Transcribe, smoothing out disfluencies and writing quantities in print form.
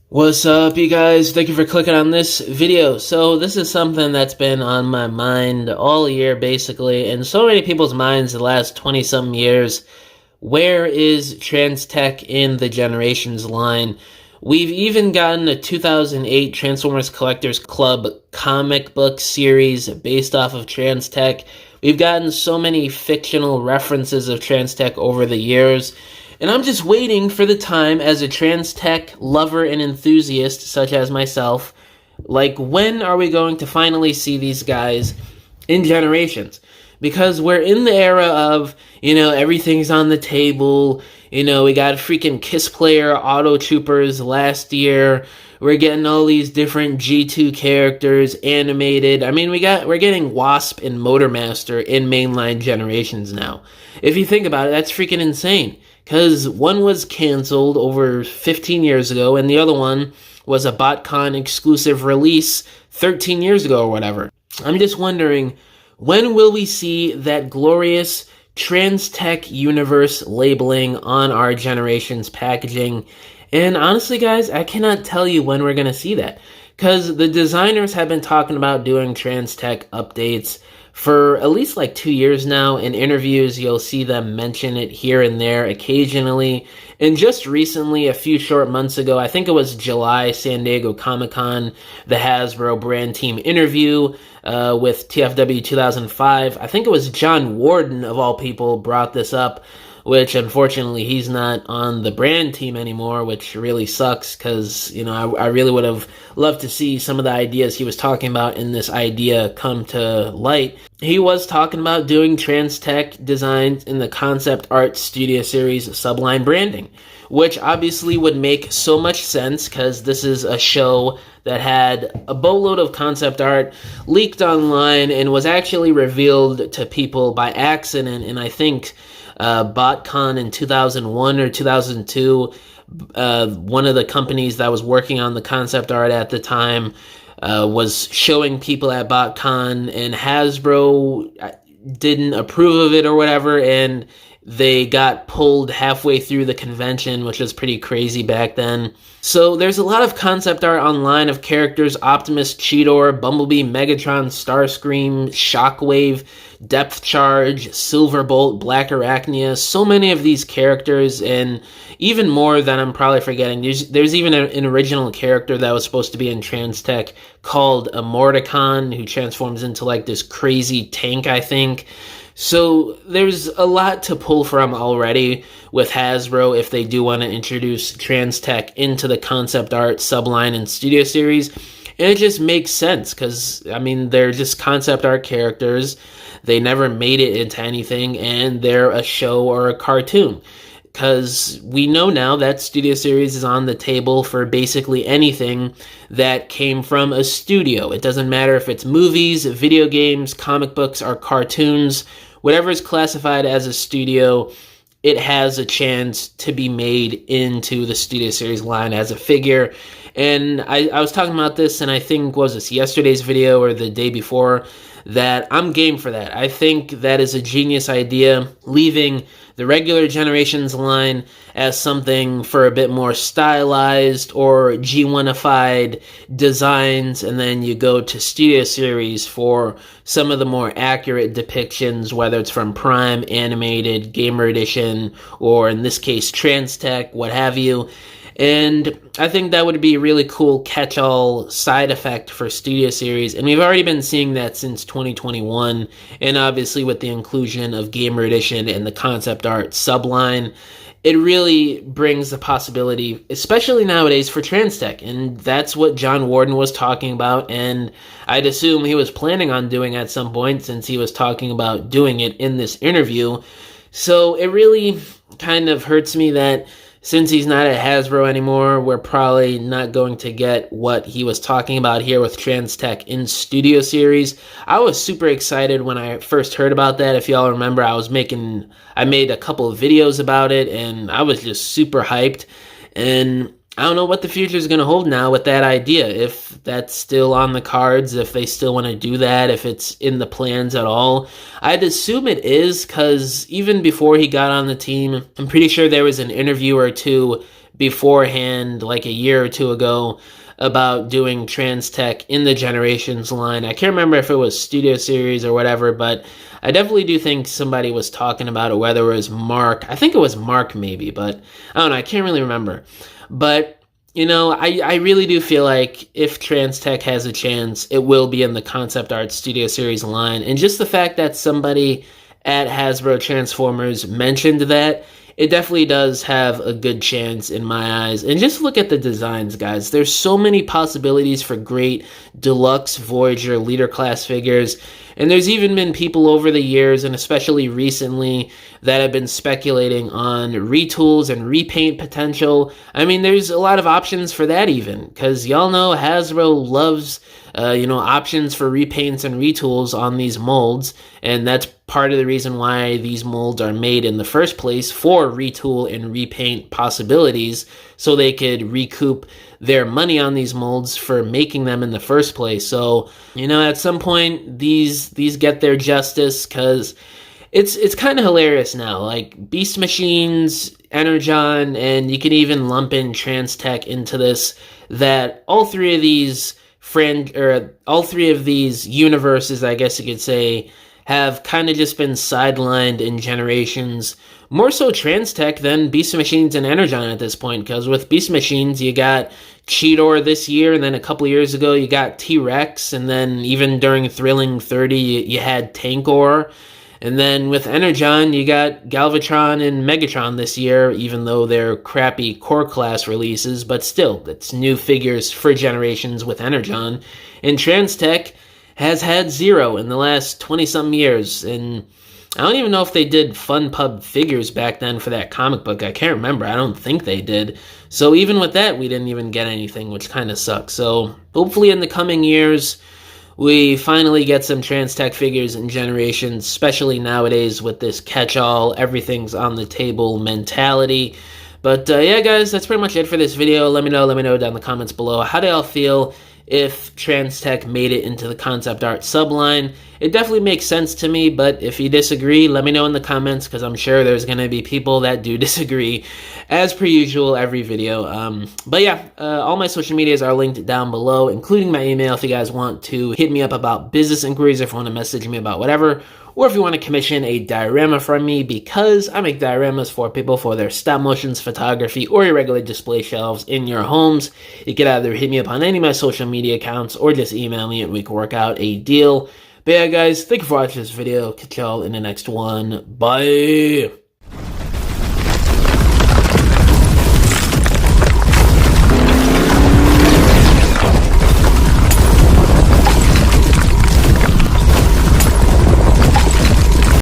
What's up, you guys? Thank you for clicking on this video. So this is something that's been on my mind all year, basically, and so many people's minds the last 20-something years. Where is Transtech in the Generations line? We've even gotten a 2008 Transformers Collectors Club comic book series based off of Transtech. We've gotten so many fictional references of Transtech over the years. And I'm just waiting for the time as a Transtech lover and enthusiast such as myself. Like, when are we going to finally see these guys in Generations? Because we're in the era of, everything's on the table. We got freaking Kiss Player Auto Troopers last year. We're getting all these different G2 characters animated. I mean, we're getting Wasp and Motormaster in mainline Generations now. If you think about it, that's freaking insane. Because one was canceled over 15 years ago, and the other one was a BotCon exclusive release 13 years ago or whatever. I'm just wondering, when will we see that glorious Transtech universe labeling on our Generations packaging? And honestly, guys, I cannot tell you when we're going to see that. Because the designers have been talking about doing Transtech updates for at least like 2 years now. In interviews, you'll see them mention it here and there occasionally. And just recently, a few short months ago, I think it was July, San Diego Comic-Con, the Hasbro brand team interview with TFW 2005. I think it was John Warden, of all people, brought this up, which unfortunately he's not on the brand team anymore, which really sucks because, I really would have loved to see some of the ideas he was talking about in this idea come to light. He was talking about doing Transtech designs in the concept art studio series Subline branding, which obviously would make so much sense because this is a show that had a boatload of concept art leaked online and was actually revealed to people by accident. And I think BotCon in 2001 or 2002, one of the companies that was working on the concept art at the time was showing people at BotCon, and Hasbro didn't approve of it or whatever, and they got pulled halfway through the convention, which was pretty crazy back then. So there's a lot of concept art online of characters: Optimus, Cheetor, Bumblebee, Megatron, Starscream, Shockwave, Depth Charge, Silverbolt, Black Arachnia. So many of these characters, and even more that I'm probably forgetting. There's even an original character that was supposed to be in Transtech called a Mordicon, who transforms into like this crazy tank, I think. So there's a lot to pull from already with Hasbro if they do want to introduce Transtech into the concept art, subline, and studio series. And it just makes sense because, they're just concept art characters. They never made it into anything, and they're a show or a cartoon. Because we know now that studio series is on the table for basically anything that came from a studio. It doesn't matter if it's movies, video games, comic books, or cartoons. Whatever is classified as a studio, it has a chance to be made into the studio series line as a figure. And I was talking about this, and I think, was this yesterday's video or the day before, that I'm game for that. I think that is a genius idea, leaving the regular Generations line as something for a bit more stylized or G1ified designs, and then you go to studio series for some of the more accurate depictions, whether it's from Prime, Animated, Gamer Edition, or in this case Transtech, what have you. And I think that would be a really cool catch-all side effect for studio series. And we've already been seeing that since 2021. And obviously with the inclusion of Gamer Edition and the concept art subline, it really brings the possibility, especially nowadays, for Transtech. And that's what John Warden was talking about. And I'd assume he was planning on doing at some point, since he was talking about doing it in this interview. So it really kind of hurts me that since he's not at Hasbro anymore, we're probably not going to get what he was talking about here with Transtech in studio series. I was super excited when I first heard about that. If y'all remember, I made a couple of videos about it, and I was just super hyped. And I don't know what the future is going to hold now with that idea, if that's still on the cards, if they still want to do that, if it's in the plans at all. I'd assume it is, because even before he got on the team, I'm pretty sure there was an interview or two beforehand, like a year or two ago, about doing Transtech in the Generations line. I can't remember if it was Studio Series or whatever, but I definitely do think somebody was talking about it, whether it was Mark. I think it was Mark maybe, but I don't know. I can't really remember. But, you know, I really do feel like if Transtech has a chance, it will be in the Concept Art Studio Series line. And just the fact that somebody at Hasbro Transformers mentioned that, it definitely does have a good chance in my eyes. And just look at the designs, guys. There's so many possibilities for great deluxe Voyager leader class figures. And there's even been people over the years, and especially recently, that have been speculating on retools and repaint potential. I mean, there's a lot of options for that even, because y'all know Hasbro loves, options for repaints and retools on these molds, and that's part of the reason why these molds are made in the first place, for retool and repaint possibilities, so they could recoup their money on these molds for making them in the first place. So, at some point, these get their justice, because it's kind of hilarious now. Like, Beast Machines, Energon, and you can even lump in Transtech into this, that all three of these universes, I guess you could say, have kind of just been sidelined in Generations. More so Transtech than Beast Machines and Energon at this point, because with Beast Machines, you got Cheetor this year, and then a couple years ago, you got T-Rex, and then even during Thrilling 30, you had Tankor. And then with Energon, you got Galvatron and Megatron this year, even though they're crappy core class releases, but still, it's new figures for Generations with Energon. And Transtech has had zero in the last 20-something years, and I don't even know if they did Fun Pub figures back then for that comic book. I can't remember. I don't think they did. So even with that, we didn't even get anything, which kind of sucks. So hopefully in the coming years, we finally get some Transtech figures in Generations, especially nowadays with this catch-all, everything's on the table mentality. But yeah, guys, that's pretty much it for this video. Let me know down in the comments below. How do y'all feel if Transtech made it into the concept art subline? It definitely makes sense to me, but if you disagree, let me know in the comments, because I'm sure there's going to be people that do disagree, as per usual, every video. But yeah, all my social medias are linked down below, including my email if you guys want to hit me up about business inquiries, if you want to message me about whatever, or if you want to commission a diorama from me, because I make dioramas for people for their stop motions, photography, or your regular display shelves in your homes. You can either hit me up on any of my social media accounts, or just email me and we can work out a deal. But yeah, guys, thank you for watching this video. Catch y'all in the next one. Bye!